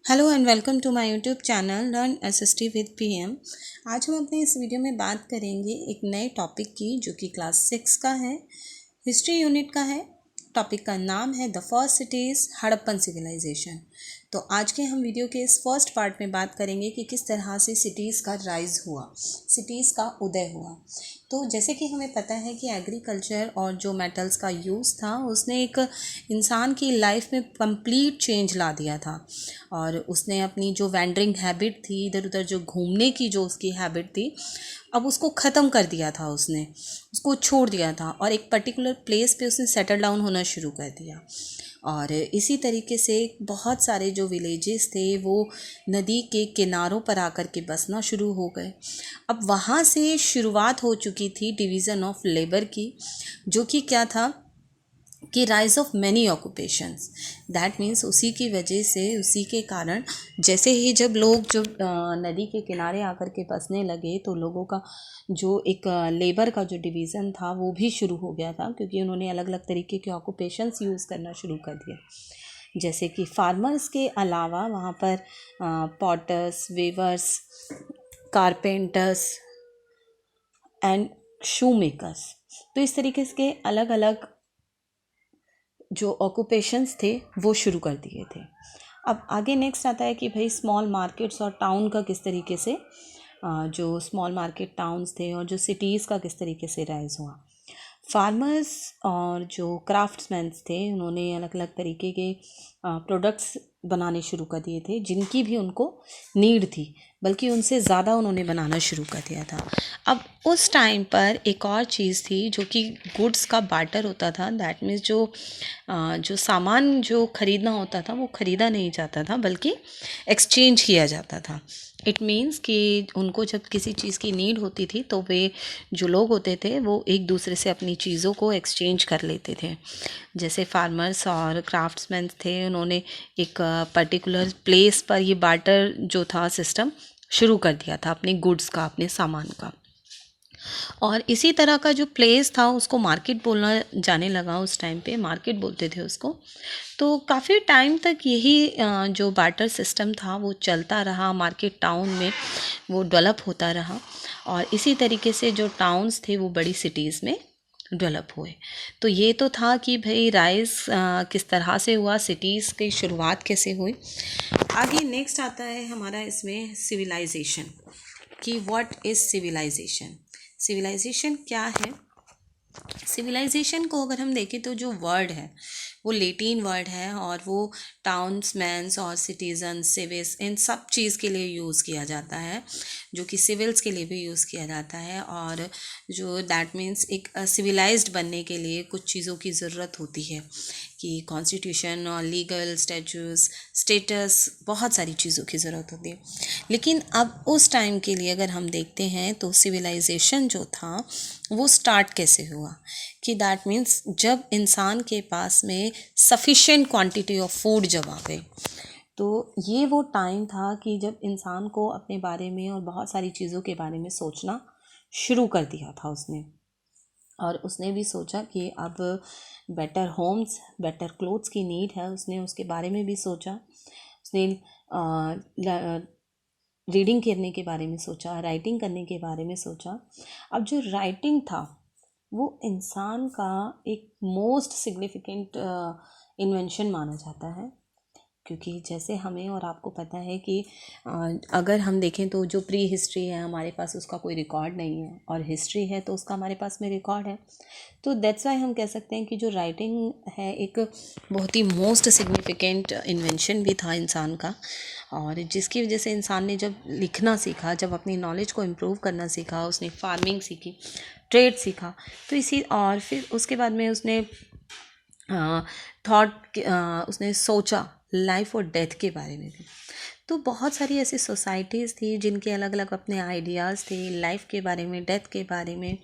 Hello and welcome to my YouTube channel learn SST with PM. आज हम अपने इस वीडियो में बात करेंगे एक नए टॉपिक की जो कि क्लास 6 का है, हिस्ट्री यूनिट का है। टॉपिक का नाम है the first cities Harappan civilization. तो आज के हम वीडियो के इस फर्स्ट पार्ट में बात करेंगे कि किस तरह से सिटीज़ का राइज़ हुआ, सिटीज़ का उदय हुआ। तो जैसे कि हमें पता है कि एग्रीकल्चर और जो मेटल्स का यूज़ था उसने एक इंसान की लाइफ में कंप्लीट चेंज ला दिया था। और उसने अपनी जो वैंडरिंग हैबिट थी, इधर उधर जो घूमने की जो उसकी हैबिट थी, अब उसको ख़त्म कर दिया था। उसने उसको छोड़ दिया था और एक पर्टिकुलर प्लेस पे उसने सेटल डाउन होना शुरू कर दिया। और इसी तरीके से बहुत सारे जो विलेजेस थे वो नदी के किनारों पर आकर के बसना शुरू हो गए। अब वहाँ से शुरुआत हो चुकी थी डिवीज़न ऑफ लेबर की, जो कि क्या था कि rise of many occupations. That means उसी की वजह से, उसी के कारण जैसे ही जब लोग जो नदी के किनारे आकर के बसने लगे तो लोगों का जो एक लेबर का जो डिवीज़न था वो भी शुरू हो गया था, क्योंकि उन्होंने अलग अलग तरीके के ऑक्यूपेशंस यूज़ करना शुरू कर दिया। जैसे कि फार्मर्स के अलावा वहाँ पर potters, weavers, carpenters and shoe makers, तो इस तरीके के अलग अलग जो ऑक्यूपेशंस थे वो शुरू कर दिए थे। अब आगे नेक्स्ट आता है कि भाई स्मॉल मार्केट्स और टाउन का किस तरीके से जो स्मॉल मार्केट टाउन्स थे और जो सिटीज़ का किस तरीके से राइज हुआ। फार्मर्स और जो क्राफ्ट्समैन्स थे उन्होंने अलग अलग तरीके के प्रोडक्ट्स बनाने शुरू कर दिए थे, जिनकी भी उनको नीड थी, बल्कि उनसे ज़्यादा उन्होंने बनाना शुरू कर दिया था। अब उस टाइम पर एक और चीज़ थी जो कि गुड्स का बार्टर होता था। दैट मीन्स जो सामान जो ख़रीदना होता था वो ख़रीदा नहीं जाता था, बल्कि एक्सचेंज किया जाता था। इट मीन्स कि उनको जब किसी चीज़ की नीड होती थी तो वे जो लोग होते थे वो एक दूसरे से अपनी चीज़ों को एक्सचेंज कर लेते थे। जैसे फार्मर्स और क्राफ्ट्समैन थे, उन्होंने एक पर्टिकुलर प्लेस पर ये बार्टर जो था सिस्टम शुरू कर दिया था अपने गुड्स का, अपने सामान का। और इसी तरह का जो प्लेस था उसको मार्केट बोलना जाने लगा। उस टाइम पे मार्केट बोलते थे उसको। तो काफ़ी टाइम तक यही जो बार्टर सिस्टम था वो चलता रहा, मार्केट टाउन में वो डेवलप होता रहा। और इसी तरीके से जो टाउन्स थे वो बड़ी सिटीज़ में डेवलप हुए। तो ये तो था कि भाई राइज किस तरह से हुआ, सिटीज़ की शुरुआत कैसे हुई। आगे नेक्स्ट आता है हमारा इसमें सिविलाइजेशन, कि व्हाट इज़ सिविलाइजेशन। सिविलाइजेशन क्या है? सिविलाइजेशन को अगर हम देखें तो जो वर्ड है वो लेटिन वर्ड है, और वो टाउन्समैन्स और सिटीजन, सिविल्स, इन सब चीज़ के लिए यूज़ किया जाता है, जो कि सिविल्स के लिए भी यूज़ किया जाता है। और जो दैट मीन्स एक सिविलाइज्ड बनने के लिए कुछ चीज़ों की ज़रूरत होती है, कि कॉन्स्टिट्यूशन और लीगल स्टैट्यूस, स्टेटस, बहुत सारी चीज़ों की ज़रूरत होती है। लेकिन अब उस टाइम के लिए अगर हम देखते हैं तो सिविलाइजेशन जो था वो स्टार्ट कैसे हुआ, कि दैट मीन्स जब इंसान के पास में सफिशिएंट क्वांटिटी ऑफ फूड जब आ गई। तो ये वो टाइम था कि जब इंसान को अपने बारे में और बहुत सारी चीज़ों के बारे में सोचना शुरू कर दिया था उसने। और उसने भी सोचा कि अब बेटर होम्स, बेटर क्लोथ्स की नीड है, उसने उसके बारे में भी सोचा। उसने रीडिंग करने के बारे में सोचा, राइटिंग करने के बारे में सोचा। अब जो राइटिंग था वो इंसान का एक मोस्ट सिग्निफिकेंट इन्वेंशन माना जाता है, क्योंकि जैसे हमें और आपको पता है कि अगर हम देखें तो जो प्री हिस्ट्री है हमारे पास उसका कोई रिकॉर्ड नहीं है, और हिस्ट्री है तो उसका हमारे पास में रिकॉर्ड है। तो दैट्स वाई हम कह सकते हैं कि जो राइटिंग है एक बहुत ही मोस्ट सिग्निफिकेंट इन्वेंशन भी था इंसान का। और जिसकी वजह से इंसान ने जब लिखना सीखा, जब अपनी नॉलेज को इम्प्रूव करना सीखा, उसने फार्मिंग सीखी, ट्रेड सीखा, तो इसी और फिर उसके बाद में उसने उसने सोचा लाइफ और डेथ के बारे में भी। तो बहुत सारी ऐसी सोसाइटीज़ थी जिनके अलग अलग अपने आइडियाज़ थे लाइफ के बारे में, डेथ के बारे में,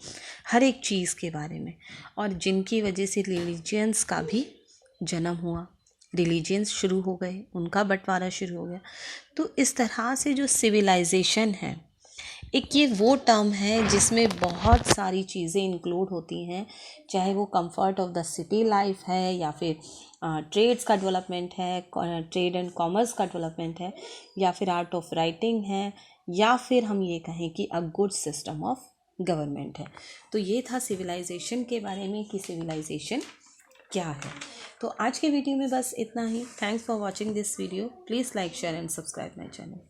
हर एक चीज़ के बारे में, और जिनकी वजह से रिलीजियंस का भी जन्म हुआ। रिलीजियंस शुरू हो गए, उनका बंटवारा शुरू हो गया। तो इस तरह से जो सिविलाइजेशन है, एक ये वो टर्म है जिसमें बहुत सारी चीज़ें इंक्लूड होती हैं, चाहे वो comfort of the city life है, या फिर ट्रेड्स का डेवलपमेंट है, ट्रेड एंड कॉमर्स का डेवलपमेंट है, या फिर आर्ट ऑफ राइटिंग है, या फिर हम ये कहें कि a good system of government है। तो ये था सिविलाइजेशन के बारे में कि सिविलाइजेशन क्या है। तो आज के वीडियो में बस इतना ही। Thanks for watching this video. Please like share and subscribe my channel.